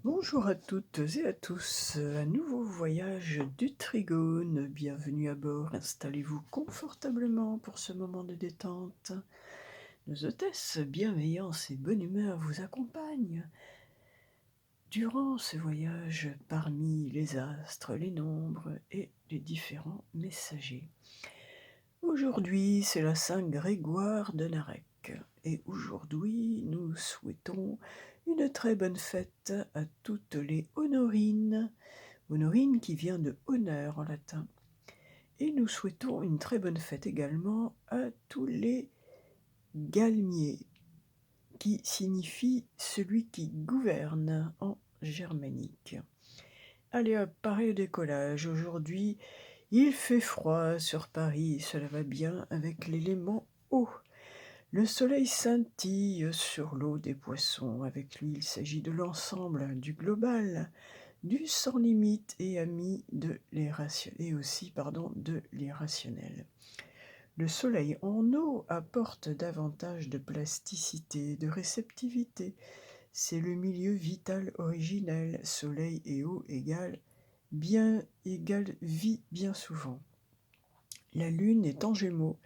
Bonjour à toutes et à tous, un nouveau voyage du Trigone. Bienvenue à bord, installez-vous confortablement pour ce moment de détente. Nos hôtesses, bienveillance et bonne humeur vous accompagnent durant ce voyage parmi les astres, les nombres et les différents messagers. Aujourd'hui, c'est la Saint Grégoire de Narek et aujourd'hui, nous souhaitons une très bonne fête à toutes les honorines. Honorine qui vient de honneur en latin. Et nous souhaitons une très bonne fête également à tous les galmiers, qui signifie celui qui gouverne en germanique. Allez hop, pareil au décollage. Aujourd'hui, il fait froid sur Paris, cela va bien avec l'élément eau. Le soleil scintille sur l'eau des poissons. Avec lui, il s'agit de l'ensemble du global, du sans limite et ami de de l'irrationnel. Le soleil en eau apporte davantage de plasticité, de réceptivité. C'est le milieu vital originel. Soleil et eau égale vie bien souvent. La lune est en Gémeaux.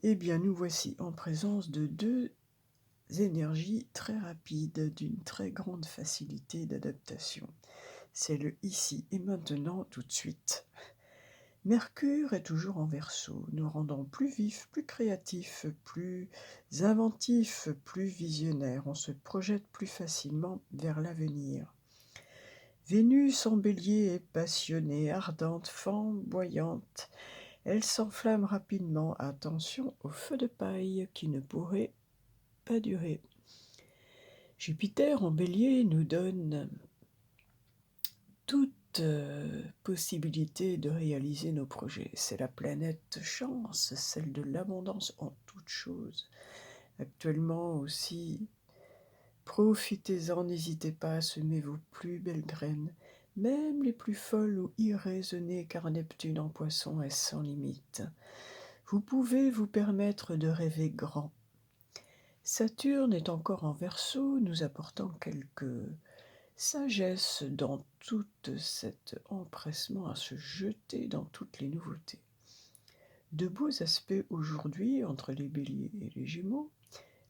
Eh bien, nous voici en présence de deux énergies très rapides, d'une très grande facilité d'adaptation. C'est le ici et maintenant tout de suite. Mercure est toujours en Verseau, nous rendant plus vifs, plus créatifs, plus inventifs, plus visionnaires. On se projette plus facilement vers l'avenir. Vénus en Bélier est passionnée, ardente, flamboyante. Elle s'enflamme rapidement. Attention au feu de paille qui ne pourrait pas durer. Jupiter en Bélier nous donne toute possibilité de réaliser nos projets. C'est la planète chance, celle de l'abondance en toutes choses. Actuellement aussi, profitez-en, n'hésitez pas à semer vos plus belles graines, même les plus folles ou irraisonnées, car Neptune en Poisson est sans limite. Vous pouvez vous permettre de rêver grand. Saturne est encore en Verseau, nous apportant quelques sagesse dans tout cet empressement à se jeter dans toutes les nouveautés. De beaux aspects aujourd'hui entre les béliers et les gémeaux,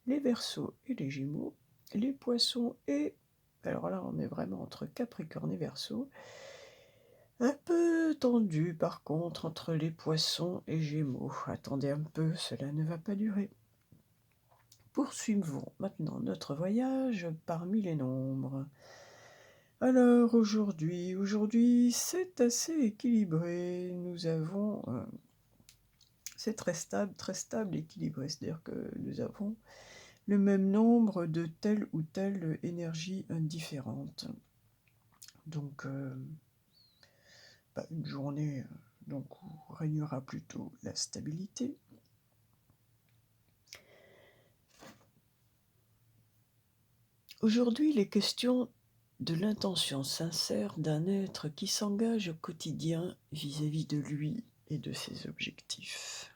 les verseaux et les gémeaux, les poissons et... Alors là, on est vraiment entre Capricorne et Verseau. Un peu tendu par contre entre les poissons et gémeaux. Attendez un peu, cela ne va pas durer. Poursuivons maintenant notre voyage parmi les nombres. Alors aujourd'hui c'est assez équilibré. Nous avons, c'est très stable, équilibré. C'est-à-dire que nous avons le même nombre de telle ou telle énergie différente. Donc, une journée donc, où régnera plutôt la stabilité. Aujourd'hui, il est question de l'intention sincère d'un être qui s'engage au quotidien vis-à-vis de lui et de ses objectifs.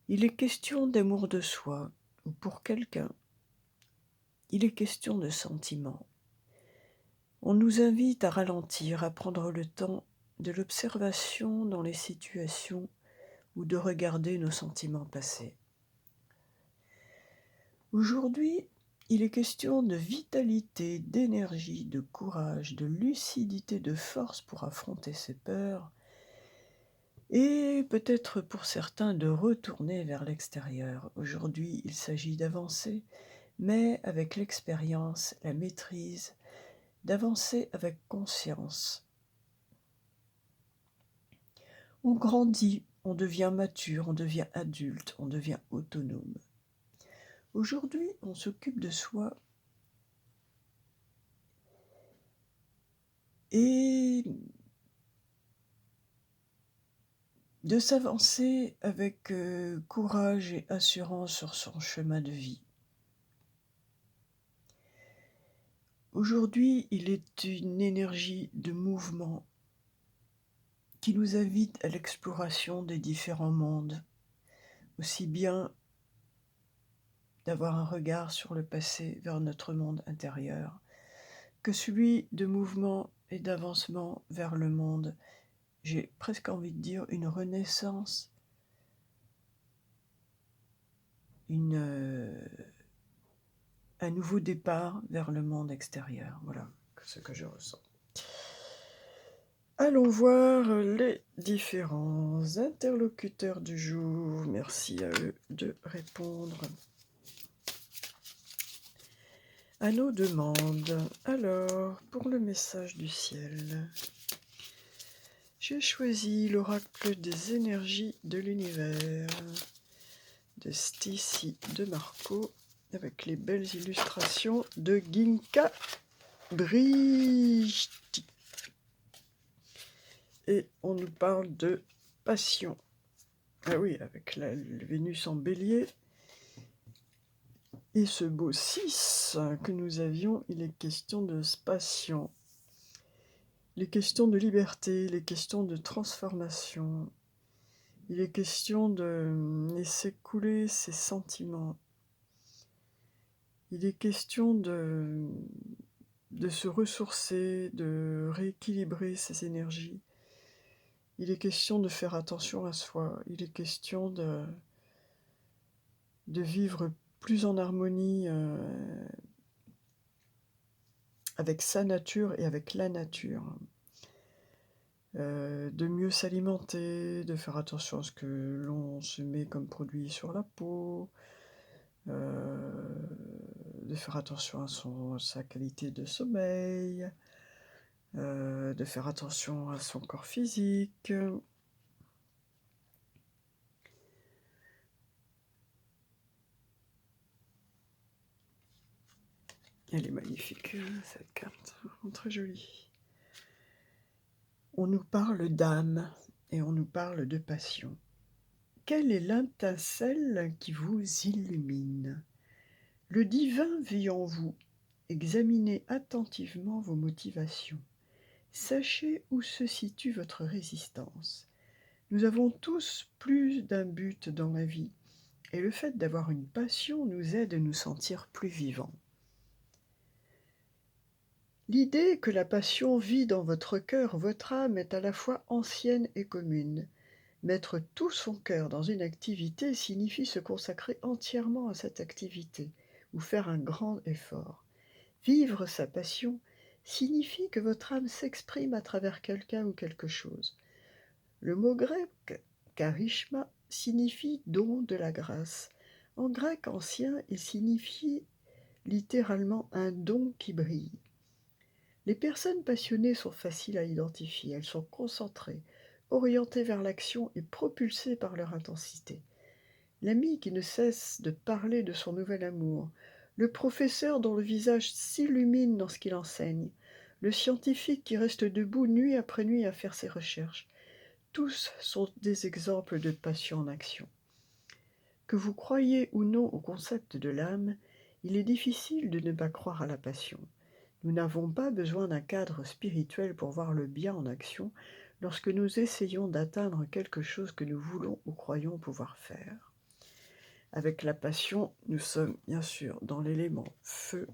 Il est question d'amour de soi ou pour quelqu'un. Il est question de sentiments. On nous invite à ralentir, à prendre le temps de l'observation dans les situations ou de regarder nos sentiments passés. Aujourd'hui, il est question de vitalité, d'énergie, de courage, de lucidité, de force pour affronter ses peurs et peut-être pour certains de retourner vers l'extérieur. Aujourd'hui, il s'agit d'avancer, mais avec l'expérience, la maîtrise, d'avancer avec conscience. On grandit, on devient mature, on devient adulte, on devient autonome. Aujourd'hui, on s'occupe de soi et de s'avancer avec courage et assurance sur son chemin de vie. Aujourd'hui, il est une énergie de mouvement qui nous invite à l'exploration des différents mondes, aussi bien d'avoir un regard sur le passé vers notre monde intérieur, que celui de mouvement et d'avancement vers le monde. J'ai presque envie de dire une renaissance, un nouveau départ vers le monde extérieur. Voilà ce que je ressens. Allons voir les différents interlocuteurs du jour. Merci à eux de répondre à nos demandes. Alors, pour le message du ciel, j'ai choisi l'oracle des énergies de l'univers de Stacy de Marco avec les belles illustrations de Ginka Brichti. Et on nous parle de passion. Ah oui, avec la Vénus en bélier et ce beau 6 que nous avions, il est question de passion. Il est question de liberté, il est question de transformation. Il est question de laisser couler ses sentiments. Il est question de se ressourcer, de rééquilibrer ses énergies. Il est question de faire attention à soi. Il est question de vivre plus en harmonie avec sa nature et avec la nature. De mieux s'alimenter, de faire attention à ce que l'on se met comme produit sur la peau, de faire attention à sa qualité de sommeil, de faire attention à son corps physique. Elle est magnifique, cette carte, très jolie. On nous parle d'âme et on nous parle de passion. Quelle est l'étincelle qui vous illumine? Le divin vit en vous. Examinez attentivement vos motivations. Sachez où se situe votre résistance. Nous avons tous plus d'un but dans la vie, et le fait d'avoir une passion nous aide à nous sentir plus vivants. L'idée que la passion vit dans votre cœur, votre âme, est à la fois ancienne et commune. Mettre tout son cœur dans une activité signifie se consacrer entièrement à cette activité, ou faire un grand effort. Vivre sa passion signifie que votre âme s'exprime à travers quelqu'un ou quelque chose. Le mot grec « charishma » signifie « don de la grâce ». En grec ancien, il signifie littéralement « un don qui brille ». Les personnes passionnées sont faciles à identifier, elles sont concentrées, orientées vers l'action et propulsées par leur intensité. L'ami qui ne cesse de parler de son nouvel amour, le professeur dont le visage s'illumine dans ce qu'il enseigne, le scientifique qui reste debout nuit après nuit à faire ses recherches, tous sont des exemples de passion en action. Que vous croyiez ou non au concept de l'âme, il est difficile de ne pas croire à la passion. Nous n'avons pas besoin d'un cadre spirituel pour voir le bien en action lorsque nous essayons d'atteindre quelque chose que nous voulons ou croyons pouvoir faire. Avec la passion, nous sommes bien sûr dans l'élément feu.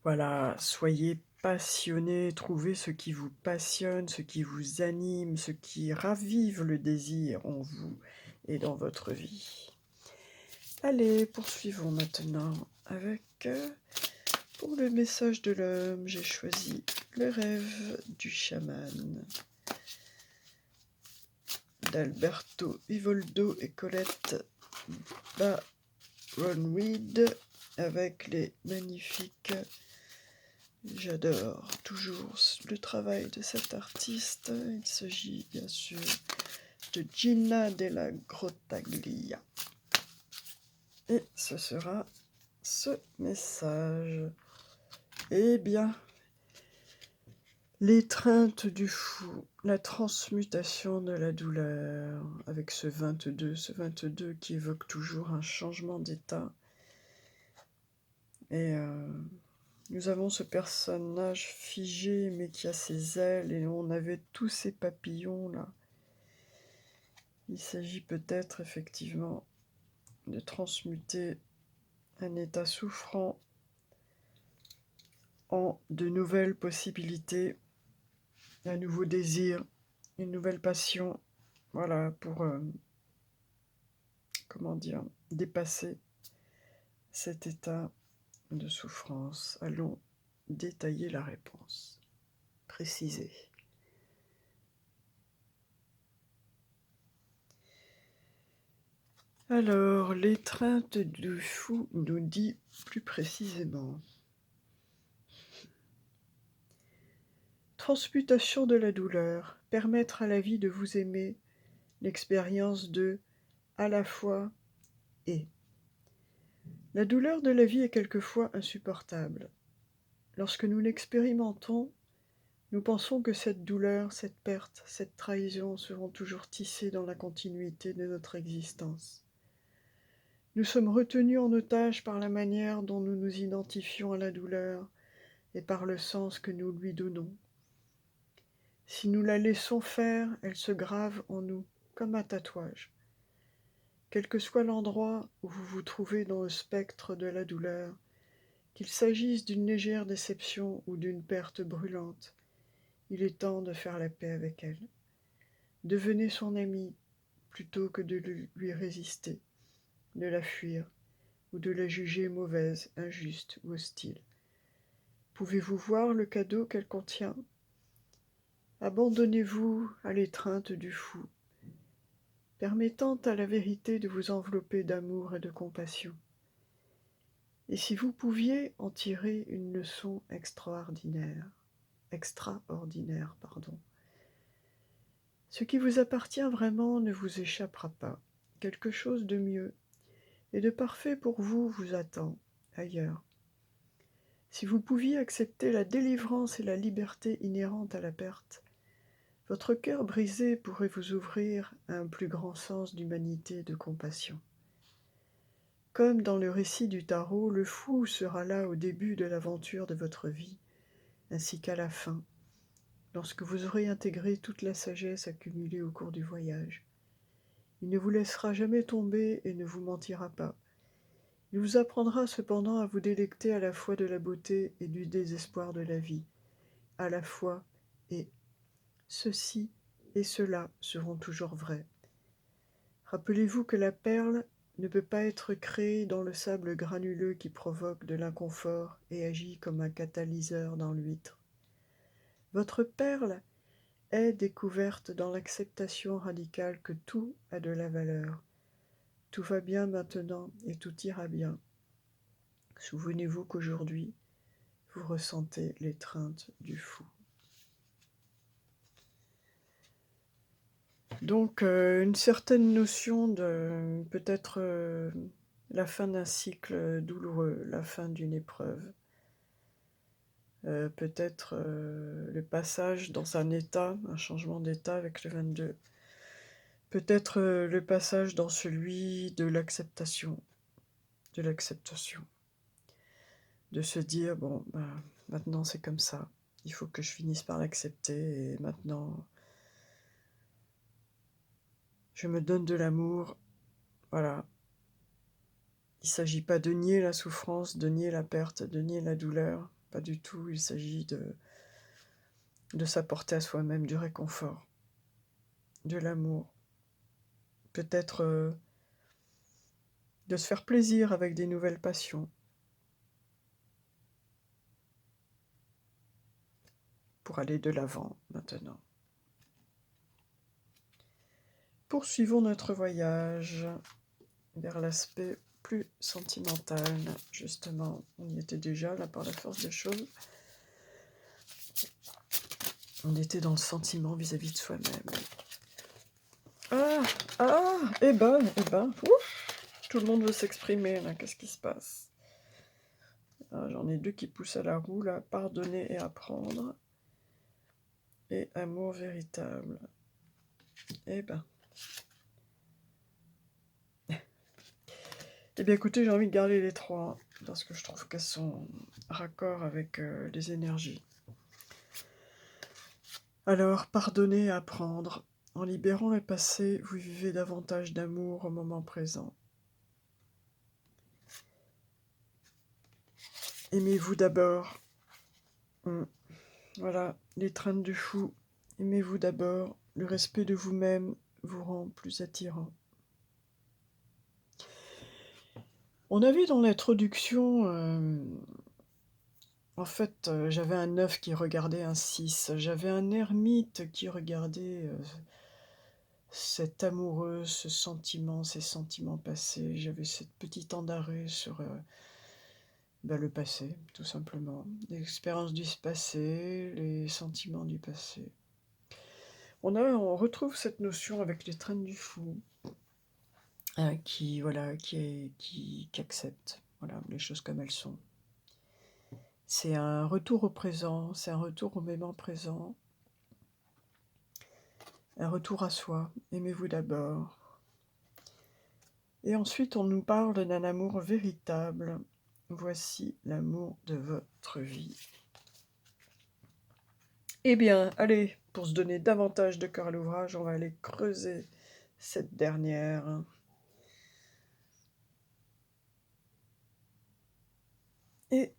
Voilà, soyez passionnés, trouvez ce qui vous passionne, ce qui vous anime, ce qui ravive le désir en vous et dans votre vie. Allez, poursuivons maintenant avec... Pour le message de l'homme, j'ai choisi le rêve du chaman d'Alberto Ivoldo et Colette Baronweed avec les magnifiques... J'adore toujours le travail de cet artiste. Il s'agit bien sûr de Gina della Grottaglia. Et ce sera ce message. Eh bien, l'étreinte du fou, la transmutation de la douleur, avec ce 22 qui évoque toujours un changement d'état. Et nous avons ce personnage figé, mais qui a ses ailes, et on avait tous ces papillons là. Il s'agit peut-être effectivement de transmuter un état souffrant en de nouvelles possibilités, un nouveau désir, une nouvelle passion, voilà, pour, comment dire, dépasser cet état de souffrance. Allons détailler la réponse, préciser. Alors, l'étreinte du fou nous dit plus précisément: transmutation de la douleur, permettre à la vie de vous aimer, l'expérience de à la fois et. La douleur de la vie est quelquefois insupportable. Lorsque nous l'expérimentons, nous pensons que cette douleur, cette perte, cette trahison seront toujours tissées dans la continuité de notre existence. Nous sommes retenus en otage par la manière dont nous nous identifions à la douleur et par le sens que nous lui donnons. Si nous la laissons faire, elle se grave en nous, comme un tatouage. Quel que soit l'endroit où vous vous trouvez dans le spectre de la douleur, qu'il s'agisse d'une légère déception ou d'une perte brûlante, il est temps de faire la paix avec elle. Devenez son ami plutôt que de lui résister, de la fuir ou de la juger mauvaise, injuste ou hostile. Pouvez-vous voir le cadeau qu'elle contient ? Abandonnez-vous à l'étreinte du fou, permettant à la vérité de vous envelopper d'amour et de compassion. Et si vous pouviez en tirer une leçon extraordinaire, ce qui vous appartient vraiment ne vous échappera pas. Quelque chose de mieux et de parfait pour vous vous attend ailleurs. Si vous pouviez accepter la délivrance et la liberté inhérentes à la perte, votre cœur brisé pourrait vous ouvrir à un plus grand sens d'humanité et de compassion. Comme dans le récit du tarot, le fou sera là au début de l'aventure de votre vie, ainsi qu'à la fin, lorsque vous aurez intégré toute la sagesse accumulée au cours du voyage. Il ne vous laissera jamais tomber et ne vous mentira pas. Il vous apprendra cependant à vous délecter à la fois de la beauté et du désespoir de la vie, à la fois et. Ceci et cela seront toujours vrais. Rappelez-vous que la perle ne peut pas être créée dans le sable granuleux qui provoque de l'inconfort et agit comme un catalyseur dans l'huître. Votre perle est découverte dans l'acceptation radicale que tout a de la valeur. Tout va bien maintenant et tout ira bien. Souvenez-vous qu'aujourd'hui, vous ressentez l'étreinte du fou. Donc, une certaine notion de peut-être la fin d'un cycle douloureux, la fin d'une épreuve. Peut-être le passage dans un état, un changement d'état avec le 22. Peut-être le passage dans celui de l'acceptation. De l'acceptation. De se dire, bon, maintenant c'est comme ça. Il faut que je finisse par l'accepter et maintenant je me donne de l'amour. Voilà. Il ne s'agit pas de nier la souffrance, de nier la perte, de nier la douleur. Pas du tout. Il s'agit de s'apporter à soi-même du réconfort, de l'amour. Peut-être de se faire plaisir avec des nouvelles passions. Pour aller de l'avant maintenant. Poursuivons notre voyage vers l'aspect plus sentimental. Justement, on y était déjà là par la force des choses. On était dans le sentiment vis-à-vis de soi-même. Eh ben, ouf, tout le monde veut s'exprimer là, qu'est-ce qui se passe? J'en ai deux qui poussent à la roue là, pardonner et apprendre. Et amour véritable. Eh ben. Eh bien écoutez, j'ai envie de garder les trois, parce que je trouve qu'elles sont raccord avec les énergies. Alors, pardonner et apprendre. En libérant le passé, vous vivez davantage d'amour au moment présent. Aimez-vous d'abord. Voilà, l'étreinte du fou. Aimez-vous d'abord. Le respect de vous-même vous rend plus attirant. On avait dans l'introduction, en fait, j'avais un 9 qui regardait un 6. J'avais un ermite qui regardait cet amoureux, ce sentiment, ces sentiments passés. J'avais cette petite temps d'arrêt sur le passé, tout simplement. L'expérience du passé, les sentiments du passé. On retrouve cette notion avec les traînes du fou, qui accepte, voilà, les choses comme elles sont. C'est un retour au présent, c'est un retour au moment présent, un retour à soi. Aimez-vous d'abord. Et ensuite, on nous parle d'un amour véritable. Voici l'amour de votre vie. Eh bien, allez, pour se donner davantage de cœur à l'ouvrage, on va aller creuser cette dernière. Et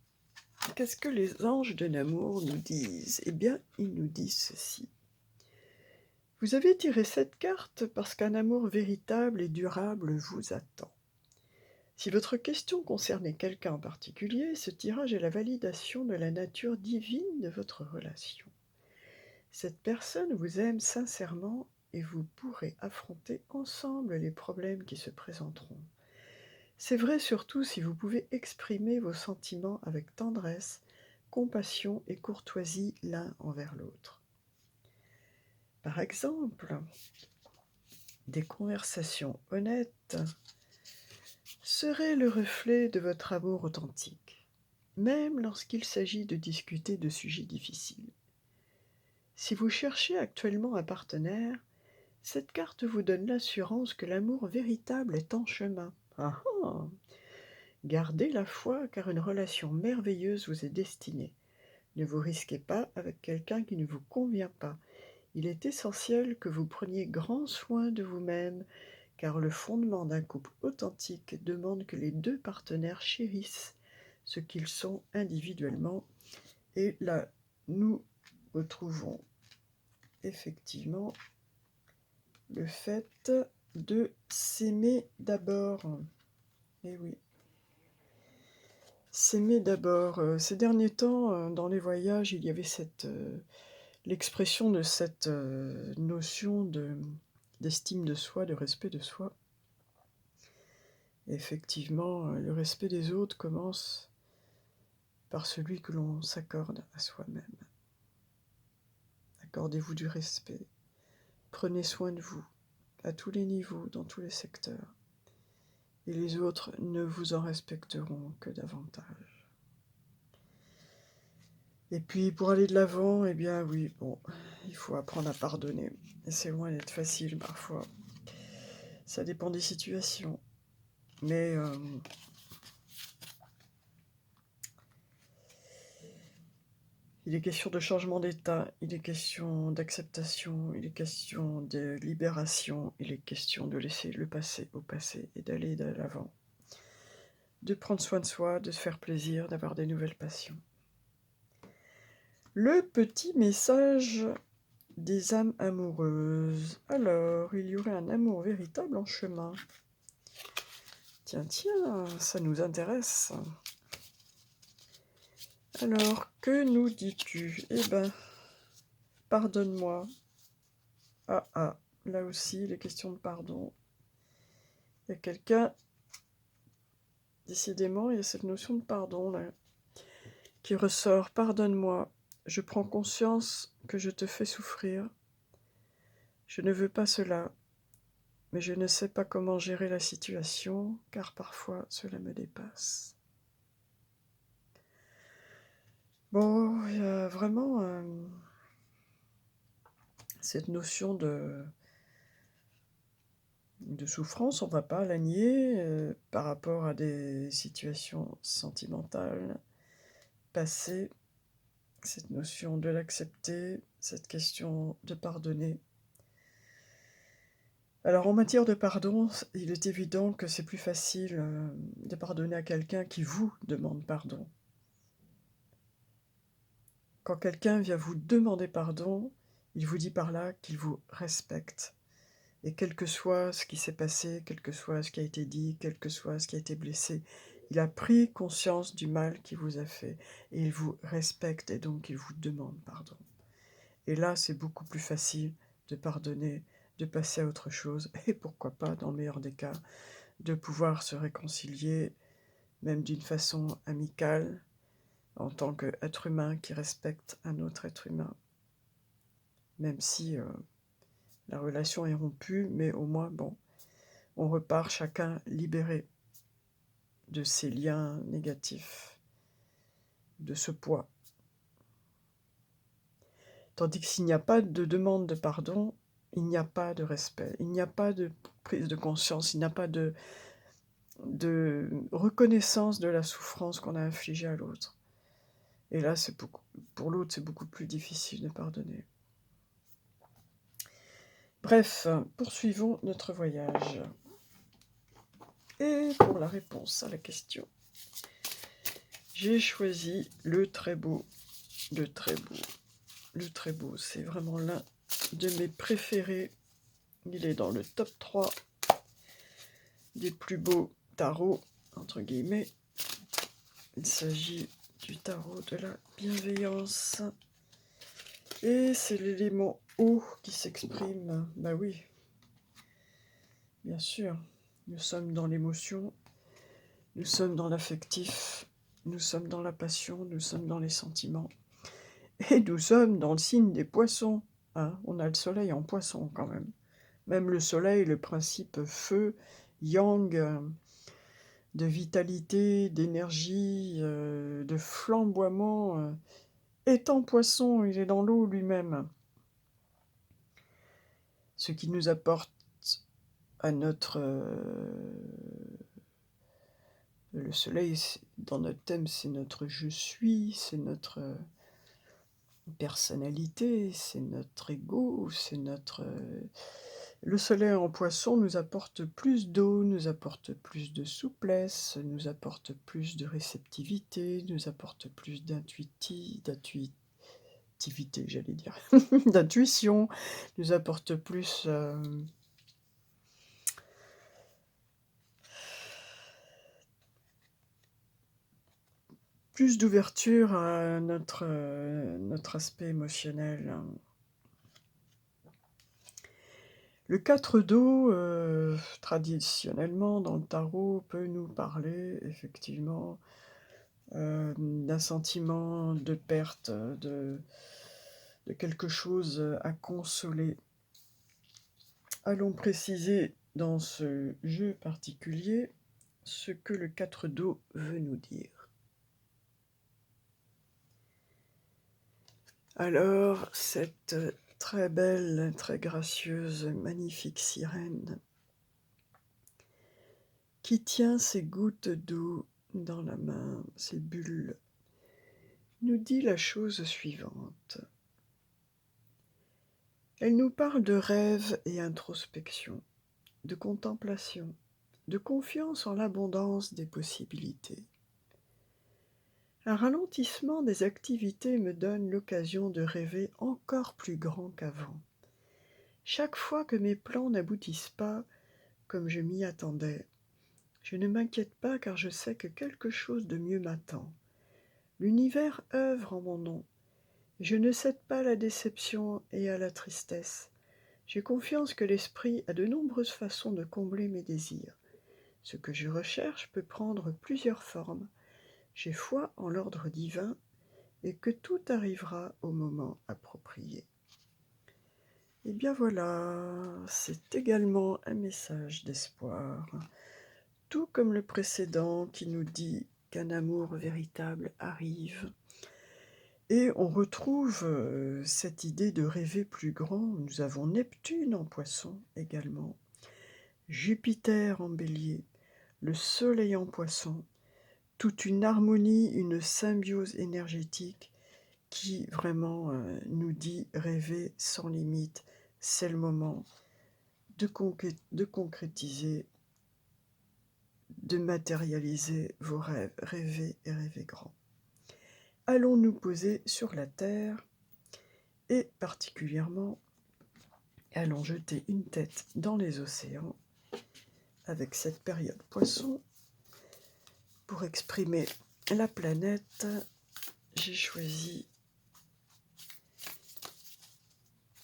qu'est-ce que les anges de l'amour nous disent? Eh bien, ils nous disent ceci. Vous avez tiré cette carte parce qu'un amour véritable et durable vous attend. Si votre question concernait quelqu'un en particulier, ce tirage est la validation de la nature divine de votre relation. Cette personne vous aime sincèrement et vous pourrez affronter ensemble les problèmes qui se présenteront. C'est vrai surtout si vous pouvez exprimer vos sentiments avec tendresse, compassion et courtoisie l'un envers l'autre. Par exemple, des conversations honnêtes seraient le reflet de votre amour authentique, même lorsqu'il s'agit de discuter de sujets difficiles. Si vous cherchez actuellement un partenaire, cette carte vous donne l'assurance que l'amour véritable est en chemin. Ah ah! Gardez la foi car une relation merveilleuse vous est destinée. Ne vous risquez pas avec quelqu'un qui ne vous convient pas. Il est essentiel que vous preniez grand soin de vous-même car le fondement d'un couple authentique demande que les deux partenaires chérissent ce qu'ils sont individuellement. Et là, nous retrouvons effectivement le fait de s'aimer d'abord. Eh oui. S'aimer d'abord. Ces derniers temps, dans les voyages, il y avait l'expression de cette notion d'estime de soi, de respect de soi. Et effectivement, le respect des autres commence par celui que l'on s'accorde à soi-même. Accordez-vous du respect. Prenez soin de vous, à tous les niveaux, dans tous les secteurs. Et les autres ne vous en respecteront que davantage. Et puis, pour aller de l'avant, eh bien oui, bon, il faut apprendre à pardonner. Et c'est loin d'être facile parfois. Ça dépend des situations. Mais il est question de changement d'état, il est question d'acceptation, il est question de libération, il est question de laisser le passé au passé et d'aller de l'avant. De prendre soin de soi, de se faire plaisir, d'avoir des nouvelles passions. Le petit message des âmes amoureuses. Alors, il y aurait un amour véritable en chemin. Tiens, ça nous intéresse. Alors, que nous dis-tu? Eh ben, pardonne-moi. Ah, là aussi, les questions de pardon. Il y a quelqu'un, décidément, il y a cette notion de pardon, là, qui ressort. Pardonne-moi, je prends conscience que je te fais souffrir. Je ne veux pas cela, mais je ne sais pas comment gérer la situation, car parfois cela me dépasse. Bon, il y a vraiment cette notion de souffrance, on ne va pas la nier, par rapport à des situations sentimentales passées, cette notion de l'accepter, cette question de pardonner. Alors en matière de pardon, il est évident que c'est plus facile de pardonner à quelqu'un qui vous demande pardon. Quand quelqu'un vient vous demander pardon, il vous dit par là qu'il vous respecte. Et quel que soit ce qui s'est passé, quel que soit ce qui a été dit, quel que soit ce qui a été blessé, il a pris conscience du mal qu'il vous a fait et il vous respecte et donc il vous demande pardon. Et là, c'est beaucoup plus facile de pardonner, de passer à autre chose et pourquoi pas, dans le meilleur des cas, de pouvoir se réconcilier, même d'une façon amicale, en tant qu'être humain qui respecte un autre être humain, même si la relation est rompue, mais au moins, bon, on repart chacun libéré de ces liens négatifs, de ce poids. Tandis que s'il n'y a pas de demande de pardon, il n'y a pas de respect, il n'y a pas de prise de conscience, il n'y a pas de reconnaissance de la souffrance qu'on a infligée à l'autre. Et là, pour l'autre, c'est beaucoup plus difficile de pardonner. Bref, poursuivons notre voyage. Et pour la réponse à la question, j'ai choisi le très beau, le très beau, le très beau. C'est vraiment l'un de mes préférés. Il est dans le top 3 des plus beaux tarots, entre guillemets. Il s'agit du tarot de la bienveillance. Et c'est l'élément eau qui s'exprime. Bah oui, bien sûr. Nous sommes dans l'émotion, nous sommes dans l'affectif, nous sommes dans la passion, nous sommes dans les sentiments. Et nous sommes dans le signe des poissons. Hein, on a le soleil en poisson quand même. Même le soleil, le principe feu, yang, de vitalité, d'énergie, de flamboiement, est en poisson, il est dans l'eau lui-même. Ce qui nous apporte à notre... le soleil, dans notre thème, c'est notre je suis, c'est notre personnalité, c'est notre ego, c'est notre... Le soleil en poisson nous apporte plus d'eau, nous apporte plus de souplesse, nous apporte plus de réceptivité, nous apporte plus d'intuitivité, j'allais dire, d'intuition, nous apporte plus d'ouverture à notre aspect émotionnel. Le 4 d'eau, traditionnellement, dans le tarot, peut nous parler, effectivement, d'un sentiment de perte, de quelque chose à consoler. Allons préciser dans ce jeu particulier ce que le 4 d'eau veut nous dire. Alors, cette très belle, très gracieuse, magnifique sirène qui tient ses gouttes d'eau dans la main, ses bulles, nous dit la chose suivante. Elle nous parle de rêve et introspection, de contemplation, de confiance en l'abondance des possibilités. Un ralentissement des activités me donne l'occasion de rêver encore plus grand qu'avant. Chaque fois que mes plans n'aboutissent pas comme je m'y attendais, je ne m'inquiète pas car je sais que quelque chose de mieux m'attend. L'univers œuvre en mon nom. Je ne cède pas à la déception et à la tristesse. J'ai confiance que l'esprit a de nombreuses façons de combler mes désirs. Ce que je recherche peut prendre plusieurs formes. J'ai foi en l'ordre divin et que tout arrivera au moment approprié. Et bien voilà, c'est également un message d'espoir, tout comme le précédent qui nous dit qu'un amour véritable arrive. Et on retrouve cette idée de rêver plus grand. Nous avons Neptune en Poisson également, Jupiter en Bélier, le Soleil en Poisson, toute une harmonie, une symbiose énergétique qui vraiment nous dit rêver sans limite. C'est le moment de concrétiser, de matérialiser vos rêves, rêver et rêver grand. allons nous poser sur la Terre et particulièrement allons jeter une tête dans les océans avec cette période poisson. Pour exprimer la planète, j'ai choisi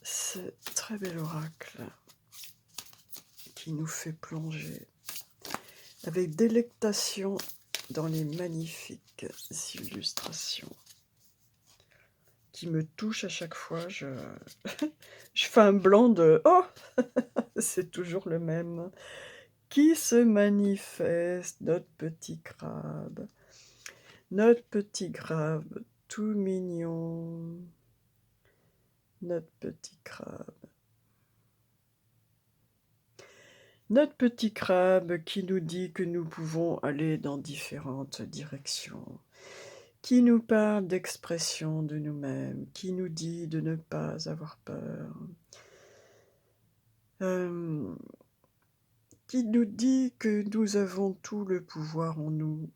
ce très bel oracle qui nous fait plonger avec délectation dans les magnifiques illustrations qui me touchent à chaque fois. Je fais un blanc de « Oh !» C'est toujours le même. Qui se manifeste, notre petit crabe. Notre petit crabe tout mignon. Notre petit crabe. Notre petit crabe qui nous dit que nous pouvons aller dans différentes directions, qui nous parle d'expression de nous-mêmes, qui nous dit de ne pas avoir peur, qui nous dit que nous avons tout le pouvoir en nous.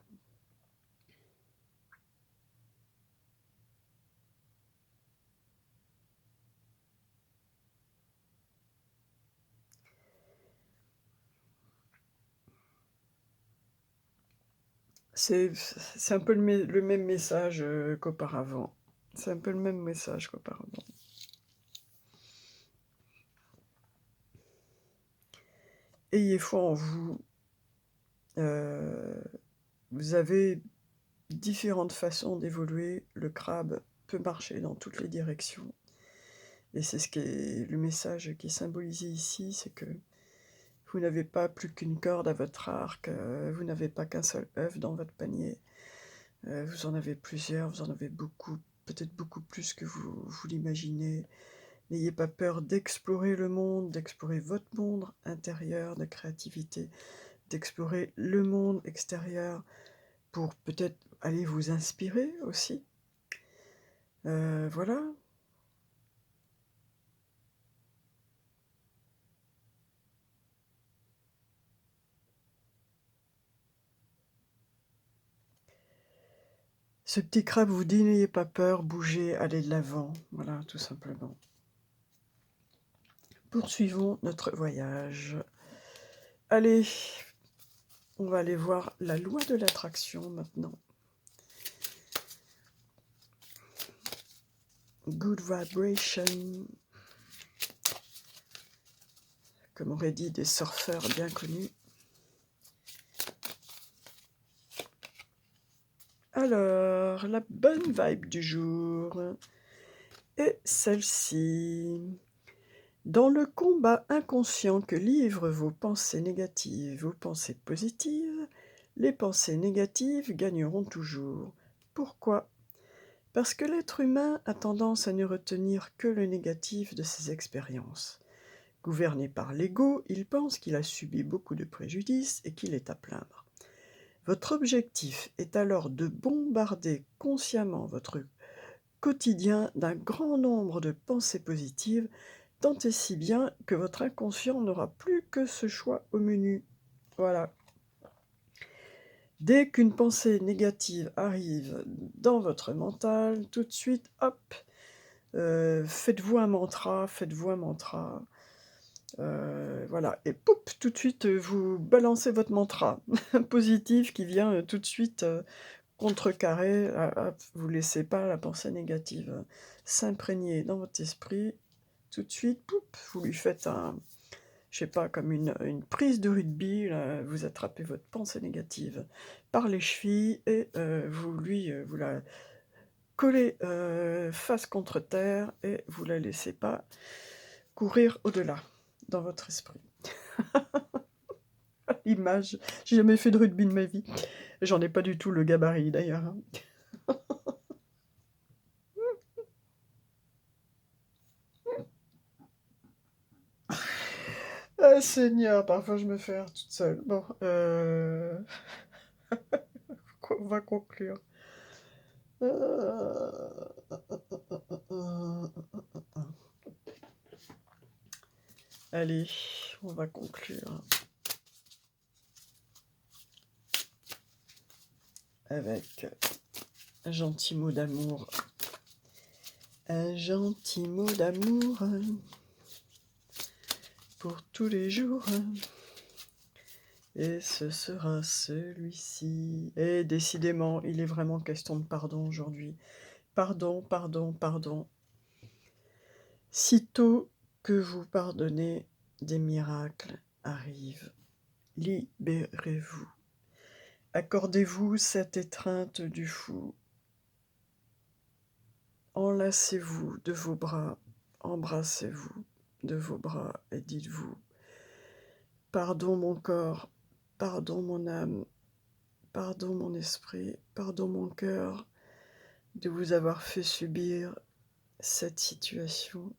C'est un peu le même message qu'auparavant. C'est un peu le même message qu'auparavant. Ayez foi en vous. Vous avez différentes façons d'évoluer. Le crabe peut marcher dans toutes les directions. Et c'est ce qui est le message qui est symbolisé ici, c'est que vous n'avez pas plus qu'une corde à votre arc, vous n'avez pas qu'un seul œuf dans votre panier. Vous en avez plusieurs, vous en avez beaucoup, peut-être beaucoup plus que vous l'imaginez. N'ayez pas peur d'explorer le monde, d'explorer votre monde intérieur de créativité, d'explorer le monde extérieur pour peut-être aller vous inspirer aussi. Voilà. Ce petit crabe vous dit, n'ayez pas peur, bougez, allez de l'avant. Voilà, tout simplement. Poursuivons notre voyage. Allez, on va aller voir la loi de l'attraction maintenant. Good vibration. Comme auraient dit des surfeurs bien connus. Alors, la bonne vibe du jour est celle-ci. Dans le combat inconscient que livrent vos pensées négatives, vos pensées positives, les pensées négatives gagneront toujours. Pourquoi ? Parce que l'être humain a tendance à ne retenir que le négatif de ses expériences. Gouverné par l'ego, il pense qu'il a subi beaucoup de préjudices et qu'il est à plaindre. Votre objectif est alors de bombarder consciemment votre quotidien d'un grand nombre de pensées positives, tant et si bien que votre inconscient n'aura plus que ce choix au menu. Voilà. Dès qu'une pensée négative arrive dans votre mental, tout de suite, hop, faites-vous un mantra, voilà, et poup, tout de suite, vous balancez votre mantra positif qui vient tout de suite contrecarrer, vous laissez pas la pensée négative s'imprégner dans votre esprit, tout de suite, poup, vous lui faites je sais pas, comme une prise de rugby, là, vous attrapez votre pensée négative par les chevilles et vous la collez face contre terre et vous la laissez pas courir au-delà dans votre esprit. Image, j'ai jamais fait de rugby de ma vie. J'en ai pas du tout le gabarit d'ailleurs. Hein. Ah Seigneur, parfois je me fais rire toute seule. Bon, on va conclure. Allez, on va conclure avec un gentil mot d'amour. Un gentil mot d'amour pour tous les jours. Et ce sera celui-ci. Et décidément, il est vraiment question de pardon aujourd'hui. Pardon, pardon, pardon. Sitôt que vous pardonnez, des miracles arrivent. Libérez-vous. Accordez-vous cette étreinte du fou. Enlacez-vous de vos bras, embrassez-vous de vos bras et dites-vous: pardon mon corps, pardon mon âme, pardon mon esprit, pardon mon cœur de vous avoir fait subir cette situation,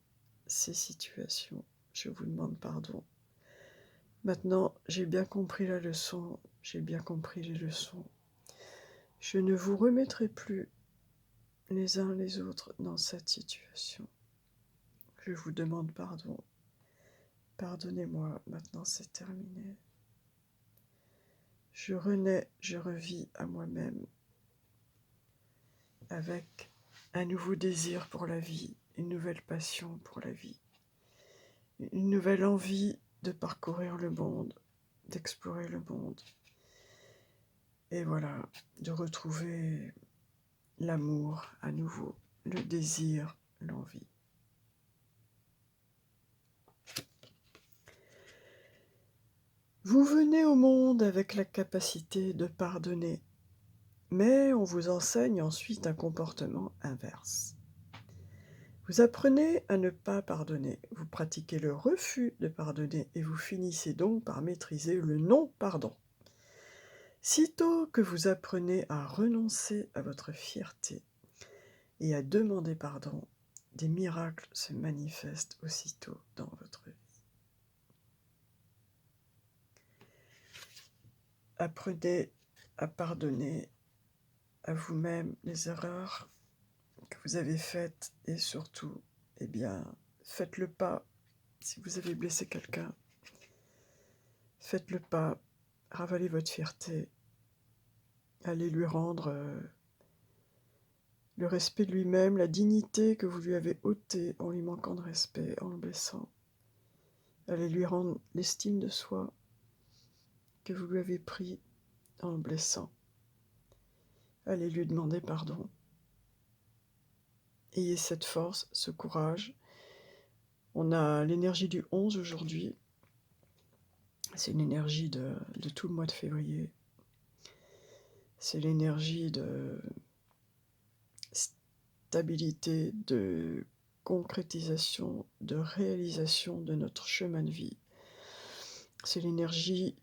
ces situations. Je vous demande pardon. Maintenant, j'ai bien compris la leçon, j'ai bien compris les leçons. Je ne vous remettrai plus les uns les autres dans cette situation. Je vous demande pardon. Pardonnez-moi, maintenant c'est terminé. Je renais, je revis à moi-même avec un nouveau désir pour la vie, une nouvelle passion pour la vie, une nouvelle envie de parcourir le monde, d'explorer le monde. Et voilà, de retrouver l'amour à nouveau, le désir, l'envie. Vous venez au monde avec la capacité de pardonner, mais on vous enseigne ensuite un comportement inverse. Vous apprenez à ne pas pardonner, vous pratiquez le refus de pardonner et vous finissez donc par maîtriser le non-pardon. Sitôt que vous apprenez à renoncer à votre fierté et à demander pardon, des miracles se manifestent aussitôt dans votre vie. Apprenez à pardonner à vous-même les erreurs que vous avez faites et surtout, faites le pas. Si vous avez blessé quelqu'un, faites le pas, ravalez votre fierté, allez lui rendre le respect de lui-même, la dignité que vous lui avez ôtée en lui manquant de respect, en le blessant. Allez lui rendre l'estime de soi que vous lui avez pris en le blessant. Allez lui demander pardon. Ayez cette force, ce courage. On a l'énergie du 11 aujourd'hui. C'est une énergie de tout le mois de février. C'est l'énergie de stabilité, de concrétisation, de réalisation de notre chemin de vie. C'est l'énergie